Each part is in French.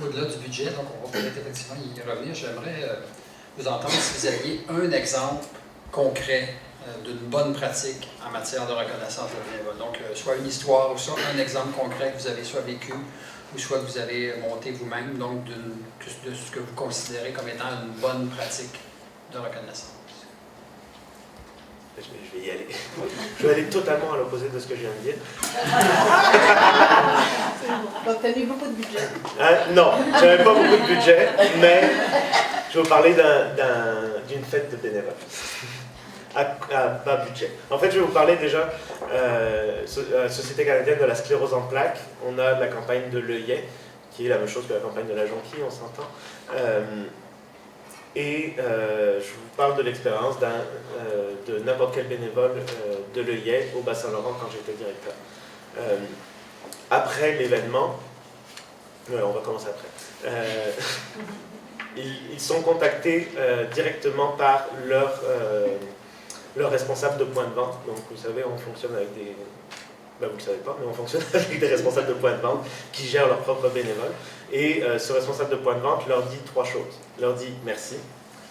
Au-delà du budget, donc on va peut-être effectivement y revenir, j'aimerais vous entendre si vous aviez un exemple concret d'une bonne pratique en matière de reconnaissance de bénévoles. Donc, soit une histoire, ou soit un exemple concret que vous avez soit vécu, ou soit que vous avez monté vous-même, donc de ce que vous considérez comme étant une bonne pratique de reconnaissance. Je vais y aller. Je vais aller totalement à l'opposé de ce que je viens de dire. Donc, tu as mis beaucoup de budget. Non, je n'avais pas beaucoup de budget, mais je vais vous parler d'une fête de bénévoles. À bas budget. En fait, je vais vous parler déjà Société canadienne de la sclérose en plaques. On a la campagne de l'œillet, qui est la même chose que la campagne de la jonquille, on s'entend. Je vous parle de l'expérience de n'importe quel bénévole de l'œillet au Bas-Saint-Laurent quand j'étais directeur. Après l'événement, on va commencer après, ils sont contactés directement par leur responsable de point de vente. Donc vous savez, on fonctionne avec des... Ben, vous ne le savez pas, mais on fonctionne avec des responsables de point de vente qui gèrent leurs propres bénévoles. Et ce responsable de point de vente leur dit 3 choses. Leur dit merci,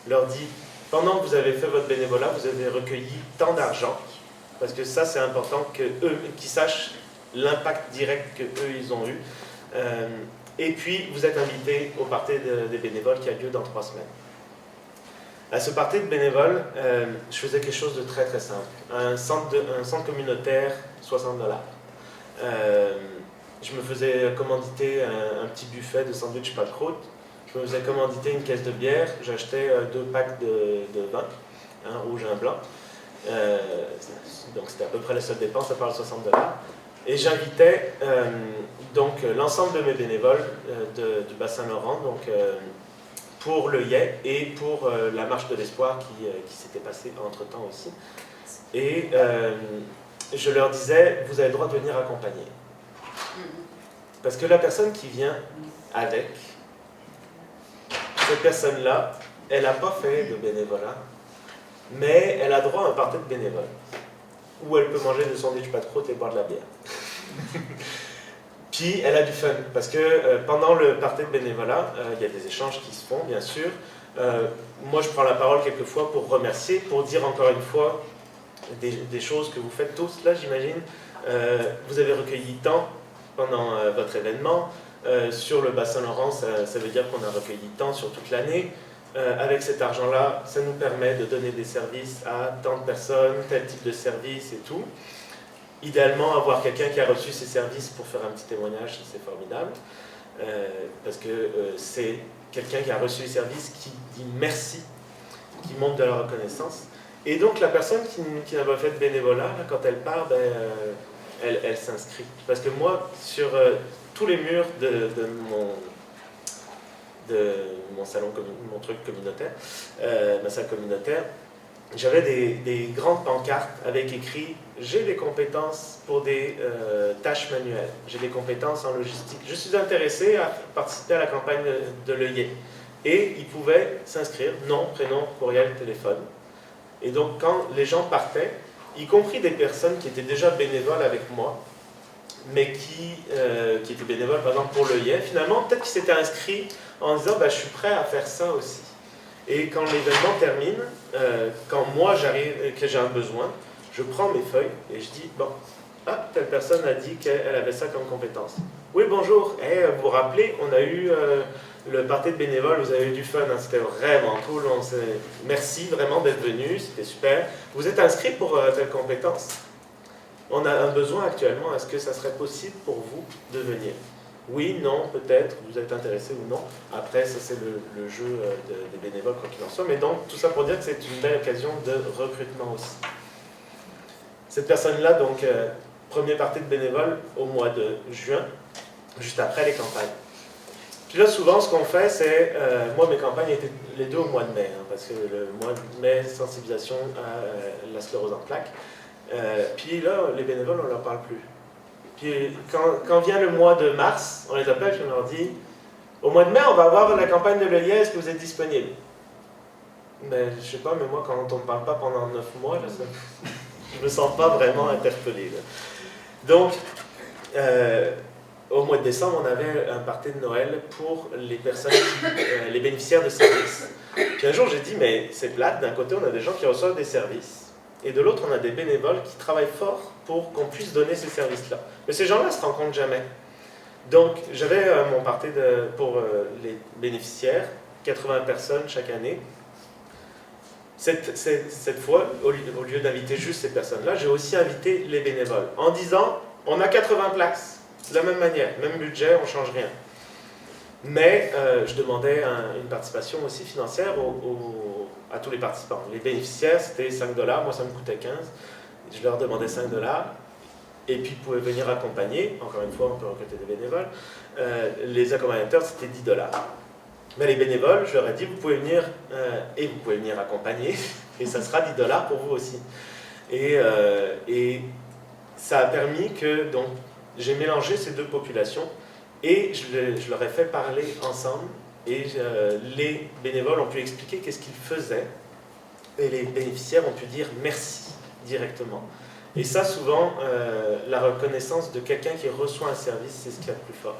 leur dit pendant que vous avez fait votre bénévolat, vous avez recueilli tant d'argent, parce que ça c'est important qu'ils sachent l'impact direct qu'eux ils ont eu. Et puis vous êtes invité au party des bénévoles qui a lieu dans 3 semaines. À ce party de bénévoles, je faisais quelque chose de très très simple. Un centre communautaire, $60. Je me faisais commanditer un petit buffet de sandwich pas de croûte. Je me faisais commanditer une caisse de bière. J'achetais 2 packs de vin, un rouge et un blanc. Donc c'était à peu près la seule dépense, à part les $60. Et j'invitais donc l'ensemble de mes bénévoles du Bas-Saint-Laurent, donc pour l'œillet et pour la marche de l'espoir qui s'était passée entre-temps aussi. Et je leur disais, vous avez le droit de venir accompagner. Parce que la personne qui vient avec, cette personne-là, elle n'a pas fait de bénévolat, mais elle a droit à un party de bénévoles, où elle peut manger des sandwichs pas de croûte et boire de la bière. Puis elle a du fun, parce que pendant le party de bénévolat, il y a des échanges qui se font, bien sûr. Moi, je prends la parole quelquefois pour remercier, pour dire encore une fois des choses que vous faites tous, là, j'imagine. Vous avez recueilli tant pendant votre événement. Sur le Bas-Saint-Laurent, ça veut dire qu'on a recueilli tant sur toute l'année. Avec cet argent-là, ça nous permet de donner des services à tant de personnes, tel type de service et tout. Idéalement, avoir quelqu'un qui a reçu ces services pour faire un petit témoignage, c'est formidable. Parce que c'est quelqu'un qui a reçu les services qui dit merci, qui montre de la reconnaissance. Et donc, la personne qui n'a pas fait de bénévolat, là, quand elle part, elle s'inscrit. Parce que moi, sur tous les murs de mon salon, mon truc communautaire, ma salle communautaire, j'avais des grandes pancartes avec écrit « J'ai des compétences pour des tâches manuelles, j'ai des compétences en logistique. Je suis intéressé à participer à la campagne de l'œillet. » Et ils pouvaient s'inscrire, nom, prénom, courriel, téléphone. Et donc quand les gens partaient, y compris des personnes qui étaient déjà bénévoles avec moi, mais qui étaient bénévoles par exemple pour l'œillet, finalement peut-être qu'ils s'étaient inscrits en disant je suis prêt à faire ça aussi. Et quand l'événement termine, quand moi j'arrive, que j'ai un besoin, je prends mes feuilles et je dis telle personne a dit qu'elle avait ça comme compétence. Oui, bonjour, vous vous rappelez, on a eu le party de bénévoles, vous avez eu du fun, hein, c'était vraiment cool, merci vraiment d'être venu, c'était super. Vous êtes inscrit pour telle compétence. On a un besoin actuellement, est-ce que ça serait possible pour vous de venir? Oui, non, peut-être, vous êtes intéressé ou non. Après, ça c'est le jeu des bénévoles, quoi qu'il en soit. Mais donc, tout ça pour dire que c'est une belle occasion de recrutement aussi. Cette personne-là, donc, premier party de bénévoles au mois de juin, juste après les campagnes. Puis là, souvent, ce qu'on fait, c'est... moi, mes campagnes étaient les 2 au mois de mai, hein, parce que le mois de mai, sensibilisation à la sclérose en plaques. Puis là, les bénévoles, on ne leur parle plus. Puis quand vient le mois de mars, on les appelle et on leur dit « Au mois de mai, on va avoir la campagne de l'œillet, est-ce que vous êtes disponible ?» Ben, je sais pas, mais moi, quand on ne me parle pas pendant 9 mois, là, je me sens pas vraiment interpellé. Là. Donc, au mois de décembre, on avait un party de Noël pour les personnes, les bénéficiaires de services. Puis un jour, j'ai dit, mais c'est plate, d'un côté, on a des gens qui reçoivent des services, et de l'autre, on a des bénévoles qui travaillent fort pour qu'on puisse donner ces services-là. Mais ces gens-là ne se rencontrent jamais. Donc, j'avais mon party pour les bénéficiaires, 80 personnes chaque année. Cette fois, au lieu d'inviter juste ces personnes-là, j'ai aussi invité les bénévoles, en disant, on a 80 places, de la même manière, même budget, on ne change rien. Mais je demandais une participation aussi financière à tous les participants. Les bénéficiaires, c'était 5 $, moi ça me coûtait 15. Je leur demandais 5 $, et puis ils pouvaient venir accompagner, encore une fois on peut recruter des bénévoles. Les accompagnateurs, c'était 10 $. Mais les bénévoles, je leur ai dit, vous pouvez venir, et vous pouvez venir accompagner, et ça sera 10 $ pour vous aussi. Et ça a permis que, donc, j'ai mélangé ces deux populations, et je leur ai fait parler ensemble, et les bénévoles ont pu expliquer qu'est-ce qu'ils faisaient, et les bénéficiaires ont pu dire merci directement. Et ça, souvent, la reconnaissance de quelqu'un qui reçoit un service, c'est ce qu'il y a de plus fort.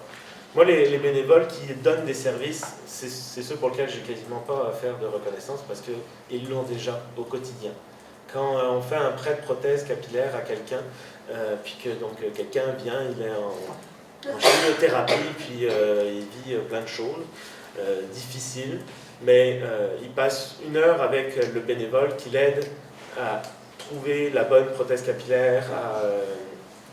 Moi, les bénévoles qui donnent des services, c'est ceux pour lesquels j'ai quasiment pas à faire de reconnaissance parce qu'ils l'ont déjà au quotidien. Quand on fait un prêt de prothèse capillaire à quelqu'un, puis que donc quelqu'un vient, il est en chimiothérapie, puis il vit plein de choses difficiles, mais il passe 1 heure avec le bénévole qui l'aide à trouver la bonne prothèse capillaire,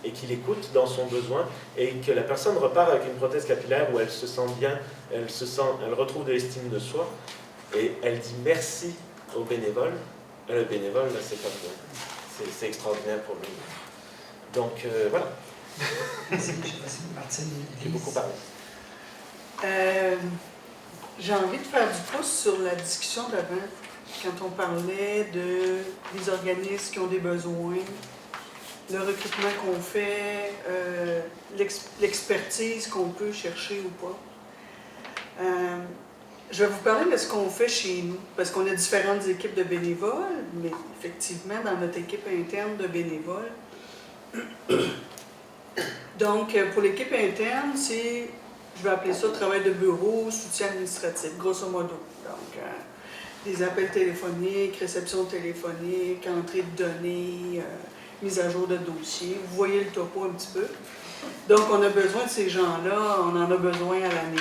et qui l'écoute dans son besoin, et que la personne repart avec une prothèse capillaire où elle se sent bien, elle retrouve de l'estime de soi, et elle dit merci au bénévole. Le bénévole, c'est comme c'est extraordinaire pour lui. Donc voilà. Merci, Martine. J'ai beaucoup parlé. J'ai envie de faire du pouce sur la discussion d'avant, quand on parlait des organismes qui ont des besoins, le recrutement qu'on fait, l'expertise qu'on peut chercher ou pas. Je vais vous parler de ce qu'on fait chez nous, parce qu'on a différentes équipes de bénévoles, mais effectivement, dans notre équipe interne de bénévoles. Donc, pour l'équipe interne, c'est, je vais appeler ça travail de bureau, soutien administratif, grosso modo. Donc, des appels téléphoniques, réception téléphonique, entrée de données, mise à jour de dossier. Vous voyez le topo un petit peu. Donc, on a besoin de ces gens-là, on en a besoin à l'année.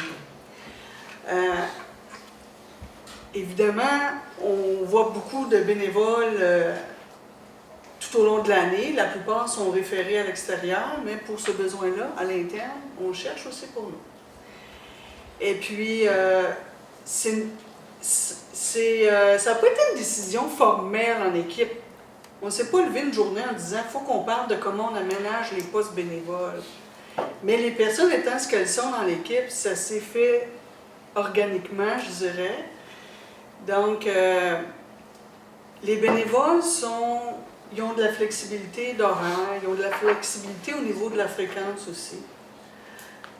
Évidemment, on voit beaucoup de bénévoles tout au long de l'année. La plupart sont référés à l'extérieur, mais pour ce besoin-là, à l'interne, on cherche aussi pour nous. Et puis, ça n'a pas été une décision formelle en équipe. On ne s'est pas levé une journée en disant « il faut qu'on parle de comment on aménage les postes bénévoles ». Mais les personnes étant ce qu'elles sont dans l'équipe, ça s'est fait organiquement, je dirais. Donc, les bénévoles ils ont de la flexibilité d'horaire, ils ont de la flexibilité au niveau de la fréquence aussi.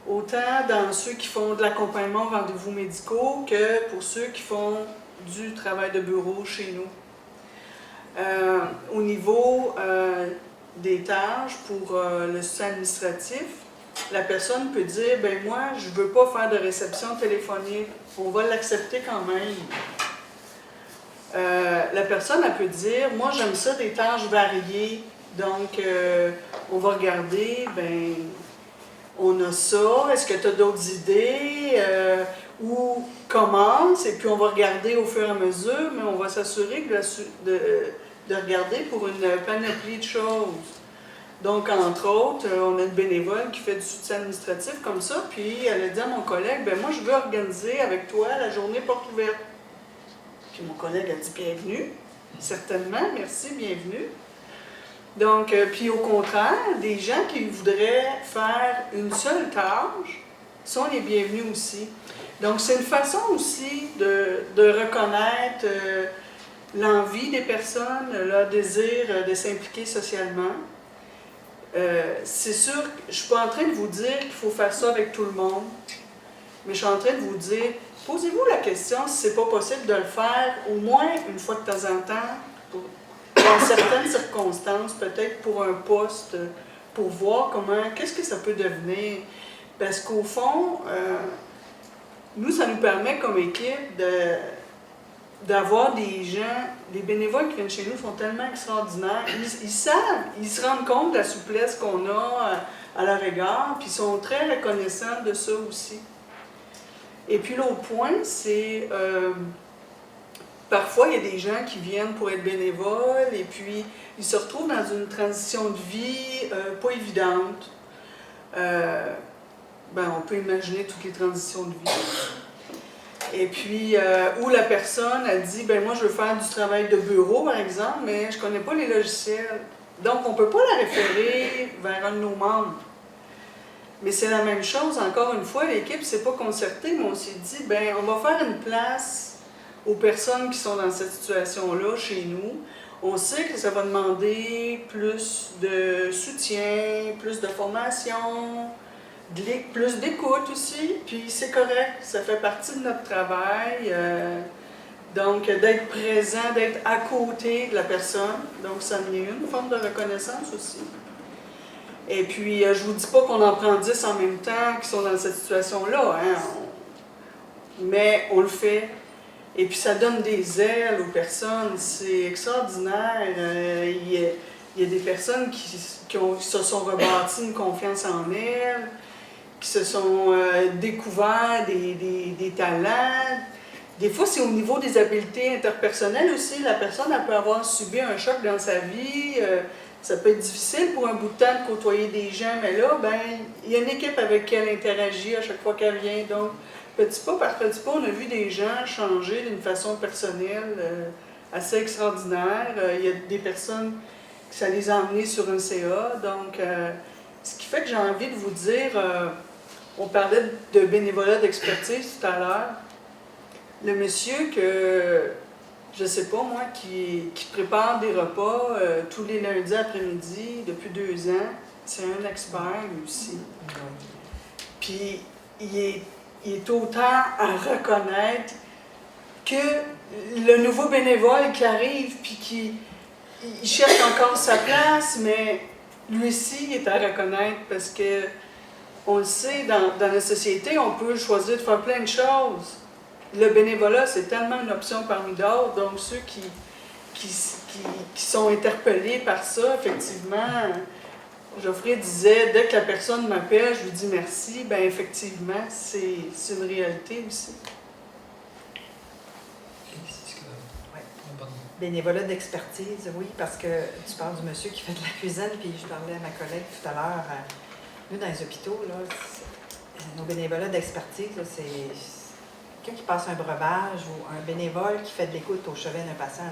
Autant dans ceux qui font de l'accompagnement aux rendez-vous médicaux que pour ceux qui font du travail de bureau chez nous. Au niveau des tâches pour le soutien administratif, la personne peut dire « ben moi, je ne veux pas faire de réception téléphonique, on va l'accepter quand même ». La personne, elle peut dire « moi, j'aime ça des tâches variées, donc on va regarder, ben on a ça, est-ce que tu as d'autres idées ou commence, et puis on va regarder au fur et à mesure, mais on va s'assurer de regarder pour une panoplie de choses. » Donc, entre autres, on a une bénévole qui fait du soutien administratif comme ça, puis elle a dit à mon collègue, « ben moi, je veux organiser avec toi la journée porte ouverte. » Puis mon collègue a dit « bienvenue », certainement, merci, bienvenue. Donc, puis au contraire, des gens qui voudraient faire une seule tâche sont les bienvenus aussi. Donc, c'est une façon aussi de reconnaître l'envie des personnes, leur désir de s'impliquer socialement. C'est sûr que je ne suis pas en train de vous dire qu'il faut faire ça avec tout le monde, mais je suis en train de vous dire, posez-vous la question si ce n'est pas possible de le faire au moins une fois de temps en temps, dans certaines circonstances, peut-être pour un poste, pour voir qu'est-ce que ça peut devenir. Parce qu'au fond, nous, ça nous permet comme équipe d'avoir des gens, les bénévoles qui viennent chez nous sont tellement extraordinaires. Ils savent, ils se rendent compte de la souplesse qu'on a à leur égard, puis ils sont très reconnaissants de ça aussi. Et puis l'autre point, c'est parfois il y a des gens qui viennent pour être bénévoles et puis ils se retrouvent dans une transition de vie pas évidente. On peut imaginer toutes les transitions de vie. Et puis, où la personne a dit, moi je veux faire du travail de bureau par exemple, mais je ne connais pas les logiciels. Donc on ne peut pas la référer vers un de nos membres. Mais c'est la même chose, encore une fois, l'équipe ne s'est pas concertée, mais on s'est dit, on va faire une place aux personnes qui sont dans cette situation-là chez nous. On sait que ça va demander plus de soutien, plus de formation, plus d'écoute aussi, puis c'est correct, ça fait partie de notre travail. Donc, d'être présent, d'être à côté de la personne, donc ça en est une forme de reconnaissance aussi. Et puis, je ne vous dis pas qu'on en prend 10 en même temps qui sont dans cette situation-là, mais on le fait. Et puis, ça donne des ailes aux personnes, c'est extraordinaire. Il y a des personnes qui se sont rebâties une confiance en elles, qui se sont découverts des talents. Des fois, c'est au niveau des habiletés interpersonnelles aussi. La personne, elle peut avoir subi un choc dans sa vie. Ça peut être difficile pour un bout de temps de côtoyer des gens, mais là, il y a une équipe avec qui elle interagit à chaque fois qu'elle vient. Donc, petit pas par petit pas, on a vu des gens changer d'une façon personnelle assez extraordinaire. Il y a des personnes que ça les a emmenés sur un CA. Donc, ce qui fait que j'ai envie de vous dire, on parlait de bénévolat d'expertise tout à l'heure. Le monsieur que, je sais pas moi, qui prépare des repas tous les lundis après-midi depuis 2 ans, c'est un expert lui aussi. Puis il est autant à reconnaître que le nouveau bénévole qui arrive puis qui cherche encore sa place, mais lui aussi il est à reconnaître parce que on le sait, dans la société, on peut choisir de faire plein de choses. Le bénévolat, c'est tellement une option parmi d'autres, donc ceux qui sont interpellés par ça, effectivement, Geoffrey disait, dès que la personne m'appelle, je lui dis merci, effectivement, c'est une réalité aussi. Bénévolat d'expertise, oui, parce que tu parles du monsieur qui fait de la cuisine, puis je parlais à ma collègue tout à l'heure, nous, dans les hôpitaux, là, nos bénévolats d'expertise, c'est quelqu'un qui passe un breuvage ou un bénévole qui fait de l'écoute au chevet d'un patient.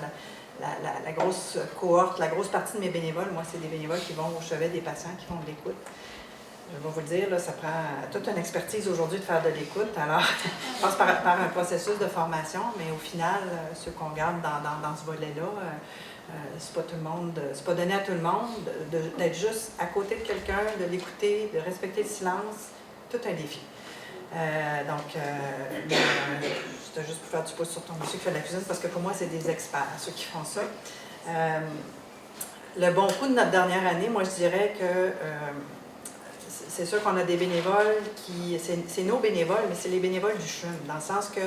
La grosse cohorte, la grosse partie de mes bénévoles, moi, c'est des bénévoles qui vont au chevet des patients, qui font de l'écoute. Je vais vous le dire, là, ça prend toute une expertise aujourd'hui de faire de l'écoute. Alors, je passe par un processus de formation, mais au final, ceux qu'on garde dans ce volet-là, c'est pas tout le monde, c'est pas donné à tout le monde d'être juste à côté de quelqu'un, de l'écouter, de respecter le silence, tout un défi. C'était juste pour faire du pouce sur ton monsieur qui fait de la cuisine, parce que pour moi, c'est des experts, ceux qui font ça. Le bon coup de notre dernière année, moi, je dirais que c'est sûr qu'on a des bénévoles c'est nos bénévoles, mais c'est les bénévoles du CHUM, dans le sens que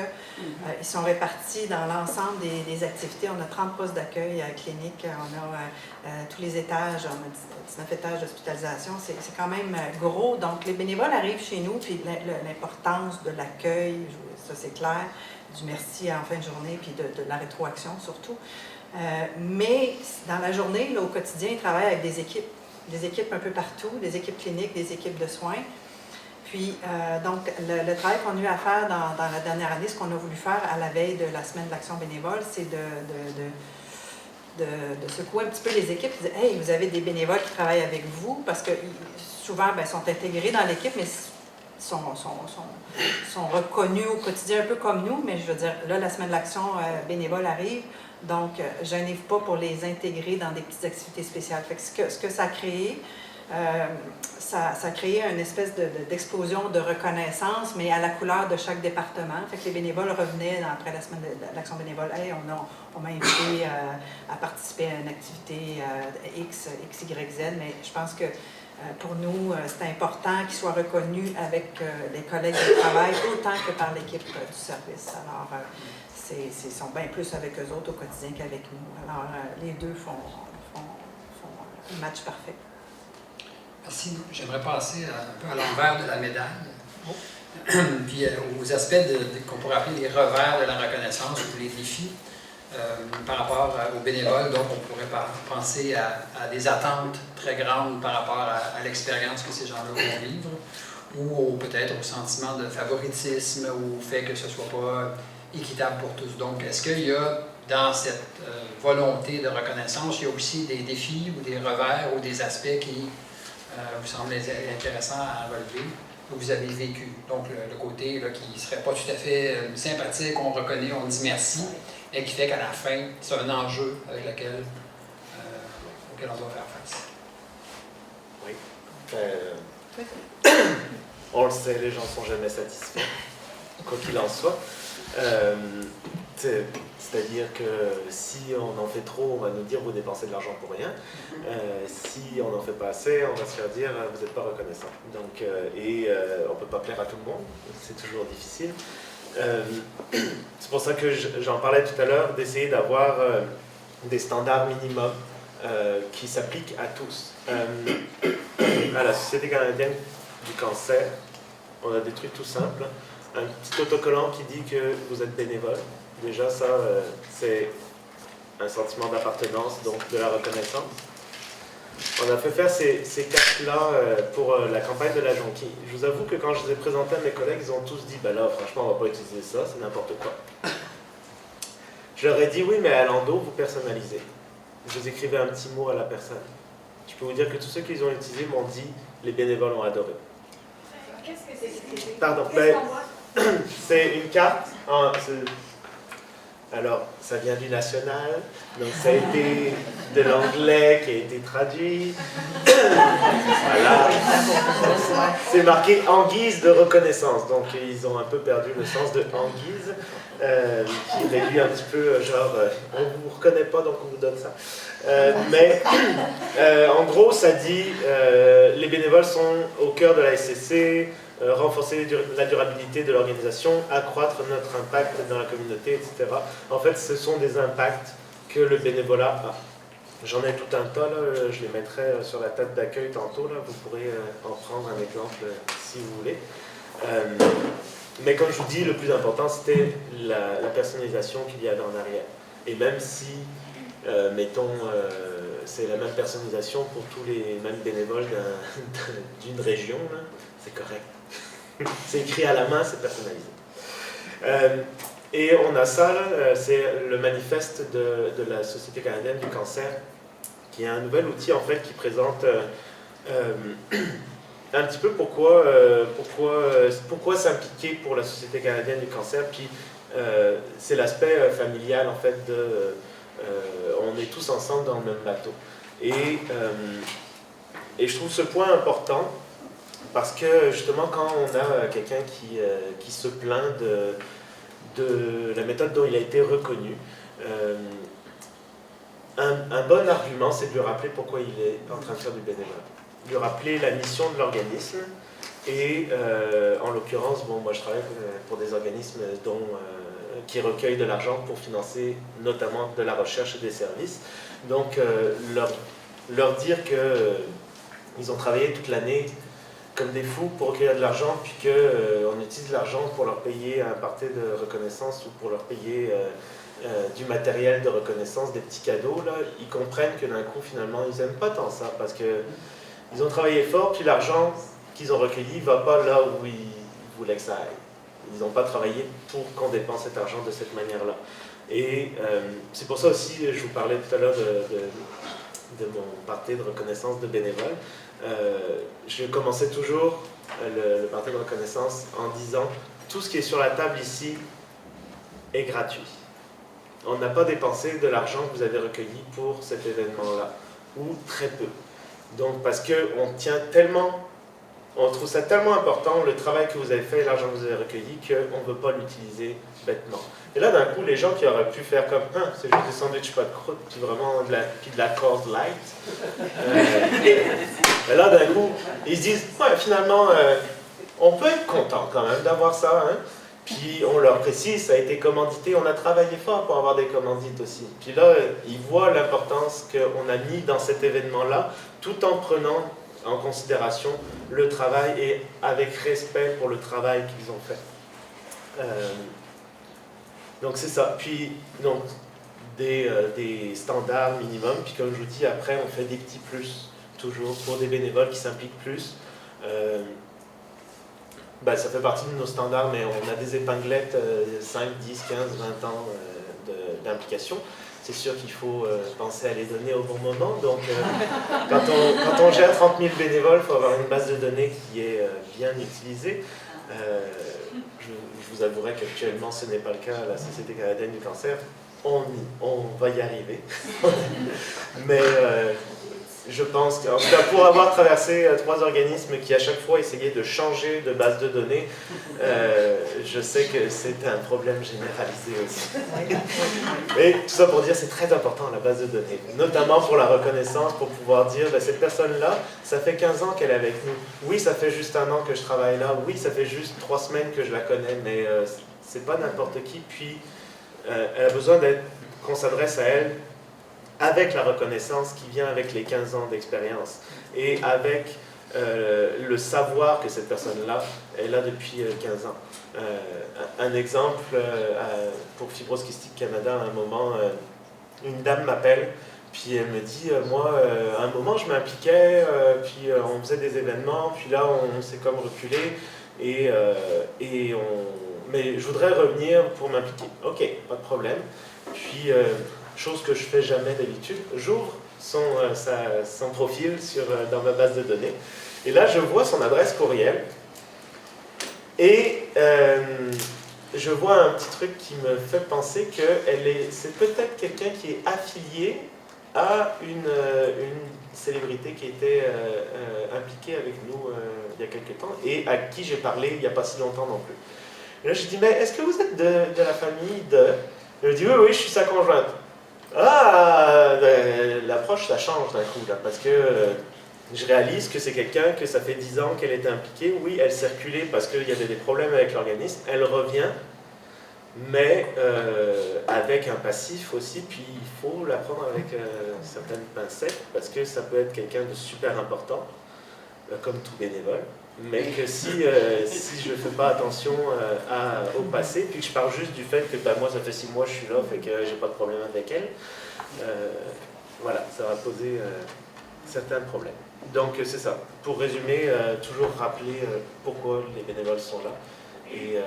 ils sont répartis dans l'ensemble des activités. On a 30 postes d'accueil clinique, on a tous les étages, on a 19 étages d'hospitalisation. C'est quand même gros. Donc, les bénévoles arrivent chez nous, puis l'importance de l'accueil, ça c'est clair, du merci en fin de journée, puis de la rétroaction surtout. Mais dans la journée, là, au quotidien, ils travaillent avec des équipes un peu partout, des équipes cliniques, des équipes de soins. Puis, donc, le travail qu'on a eu à faire dans la dernière année, ce qu'on a voulu faire à la veille de la semaine de l'action bénévole, c'est de secouer un petit peu les équipes, de dire « Hey, vous avez des bénévoles qui travaillent avec vous », parce que souvent, ils sont intégrés dans l'équipe, mais sont reconnus au quotidien un peu comme nous, mais je veux dire, là, la semaine de l'action bénévole arrive, donc gênez-vous pas pour les intégrer dans des petites activités spéciales. Fait que ce que ça a créé, ça a créé une espèce d'explosion de reconnaissance, mais à la couleur de chaque département. Fait que les bénévoles revenaient après la semaine de l'action bénévole. Hey, on m'a invité à participer à une activité X, Y, Z, mais je pense que Pour nous, c'est important qu'ils soient reconnus avec les collègues de travail autant que par l'équipe du service. Alors, ils sont bien plus avec eux autres au quotidien qu'avec nous. Alors, les deux font un match parfait. Merci. J'aimerais passer un peu à l'envers de la médaille, puis aux aspects qu'on pourrait appeler les revers de la reconnaissance ou les défis par rapport aux bénévoles. Donc, on pourrait penser à des attentes très grandes par rapport à l'expérience que ces gens-là vont vivre, ou peut-être au sentiment de favoritisme, ou au fait que ce ne soit pas équitable pour tous. Donc, est-ce qu'il y a dans cette volonté de reconnaissance, il y a aussi des défis ou des revers ou des aspects qui vous semblent intéressants à relever, que vous avez vécu? Donc, le côté là, qui ne serait pas tout à fait sympathique, on reconnaît, on dit merci, et qui fait qu'à la fin, c'est un enjeu avec auquel on doit faire face. Oui. On le sait, les gens ne sont jamais satisfaits, quoi qu'il en soit. C'est-à-dire que si on en fait trop, on va nous dire vous dépensez de l'argent pour rien. Si on n'en fait pas assez, on va se faire dire vous n'êtes pas reconnaissant. Donc, on ne peut pas plaire à tout le monde, c'est toujours difficile. C'est pour ça que j'en parlais tout à l'heure, d'essayer d'avoir des standards minimums qui s'appliquent à tous. À la Société canadienne du cancer, on a des trucs tout simples. Un petit autocollant qui dit que vous êtes bénévole. Déjà, ça, c'est un sentiment d'appartenance, donc de la reconnaissance. On a fait faire ces cartes-là pour la campagne de la jonquille. Je vous avoue que quand je les ai présentées à mes collègues, ils ont tous dit « Ben là, franchement, on ne va pas utiliser ça, c'est n'importe quoi. » Je leur ai dit « Oui, mais à l'endos, vous personnalisez. » Je vous écrivais un petit mot à la personne. Je peux vous dire que tous ceux qui les ont utilisés m'ont dit « Les bénévoles ont adoré. » Qu'est-ce que c'est? Pardon, c'est une carte. Alors, ça vient du national, donc ça a été de l'anglais qui a été traduit. Voilà. C'est marqué en guise de reconnaissance, donc ils ont un peu perdu le sens de en guise, qui réduit un petit peu, genre, on ne vous reconnaît pas, donc on vous donne ça. Mais en gros, ça dit les bénévoles sont au cœur de la SCC. Renforcer la durabilité de l'organisation, accroître notre impact dans la communauté, etc. En fait, ce sont des impacts que le bénévolat a. J'en ai tout un tas, là, je les mettrai sur la table d'accueil tantôt, là, vous pourrez en prendre un exemple si vous voulez. Mais comme je vous dis, le plus important, c'était la personnalisation qu'il y avait en arrière. Et même si, mettons, c'est la même personnalisation pour tous les mêmes bénévoles d'une région, c'est correct. C'est écrit à la main, c'est personnalisé. Et on a ça, c'est le manifeste de la Société canadienne du cancer, qui est un nouvel outil en fait qui présente un petit peu pourquoi s'impliquer pour la Société canadienne du cancer. Puis c'est l'aspect familial en fait on est tous ensemble dans le même bateau. Et je trouve ce point important. Parce que justement, quand on a quelqu'un qui se plaint de la méthode dont il a été reconnu, un bon argument, c'est de lui rappeler pourquoi il est en train de faire du bénévolat. Lui rappeler la mission de l'organisme. Et en l'occurrence, bon, moi je travaille pour des organismes qui recueillent de l'argent pour financer notamment de la recherche et des services. Donc leur dire qu'ils ont travaillé toute l'année comme des fous pour recueillir de l'argent, puis qu'on utilise l'argent pour leur payer un party de reconnaissance ou pour leur payer du matériel de reconnaissance, des petits cadeaux, là, ils comprennent que d'un coup, finalement, ils n'aiment pas tant ça, parce qu'ils ont travaillé fort, puis l'argent qu'ils ont recueilli ne va pas là où ils voulaient que ça aille. Ils n'ont pas travaillé pour qu'on dépense cet argent de cette manière-là. Et c'est pour ça aussi, je vous parlais tout à l'heure de mon party de reconnaissance de bénévoles. Je commençais toujours le party de reconnaissance en disant tout ce qui est sur la table ici est gratuit. On n'a pas dépensé de l'argent que vous avez recueilli pour cet événement-là, ou très peu. Donc parce qu'on tient tellement on trouve ça tellement important, le travail que vous avez fait, l'argent que vous avez recueilli, qu'on ne veut pas l'utiliser bêtement. Et là, d'un coup, les gens qui auraient pu faire comme c'est juste des sandwichs pas de croûte, puis vraiment de la Coors Light. Et là, d'un coup, ils se disent ouais, finalement, on peut être content quand même d'avoir ça. Hein? Puis on leur précise, ça a été commandité, on a travaillé fort pour avoir des commandites aussi. Puis là, ils voient l'importance qu'on a mis dans cet événement-là, tout en prenant en considération le travail et avec respect pour le travail qu'ils ont fait. Donc c'est ça. Puis donc des standards minimums. Puis comme je vous dis, après on fait des petits plus toujours pour des bénévoles qui s'impliquent plus. Ça fait partie de nos standards, mais on a des épinglettes 5, 10, 15, 20 ans d'implication. C'est sûr qu'il faut penser à les donner au bon moment. Donc, quand on gère 30 000 bénévoles, il faut avoir une base de données qui est bien utilisée. Je vous avouerai qu'actuellement, ce n'est pas le cas à la Société canadienne du cancer. On va y arriver. Mais je pense qu'en tout cas, pour avoir traversé 3 organismes qui à chaque fois essayaient de changer de base de données, je sais que c'est un problème généralisé aussi. Mais tout ça pour dire, c'est très important la base de données, notamment pour la reconnaissance, pour pouvoir dire, cette personne-là, ça fait 15 ans qu'elle est avec nous. Oui, ça fait juste 1 an que je travaille là. Oui, ça fait juste 3 semaines que je la connais, mais c'est pas n'importe qui. Puis, elle a besoin qu'on s'adresse à elle avec la reconnaissance qui vient avec les 15 ans d'expérience et avec le savoir que cette personne-là est là depuis 15 ans. Un exemple, pour Fibrose Kystique Canada, à un moment, une dame m'appelle, puis elle me dit, moi, à un moment, je m'impliquais, puis on faisait des événements, puis là, on s'est comme reculé, mais je voudrais revenir pour m'impliquer. OK, pas de problème. Puis, chose que je fais jamais d'habitude, j'ouvre son profil dans ma base de données. Et là, je vois son adresse courriel. Et je vois un petit truc qui me fait penser que c'est peut-être quelqu'un qui est affilié à une célébrité qui était impliquée avec nous il y a quelques temps et à qui j'ai parlé il n'y a pas si longtemps non plus. Et là, je dis, mais est-ce que vous êtes de la famille de... Elle me dit, oui, je suis sa conjointe. Ah, l'approche, ça change d'un coup, là, parce que je réalise que c'est quelqu'un que ça fait 10 ans qu'elle était impliquée. Oui, elle circulait parce qu'il y avait des problèmes avec l'organisme. Elle revient, mais avec un passif aussi. Puis il faut la prendre avec certaines pincettes, parce que ça peut être quelqu'un de super important, comme tout bénévole. Mais que si je ne fais pas attention au passé, puis que je parle juste du fait que moi, ça fait 6 mois que je suis là, fait que j'ai pas de problème avec elle, voilà, ça va poser certains problèmes. Donc c'est ça. Pour résumer, toujours rappeler pourquoi les bénévoles sont là et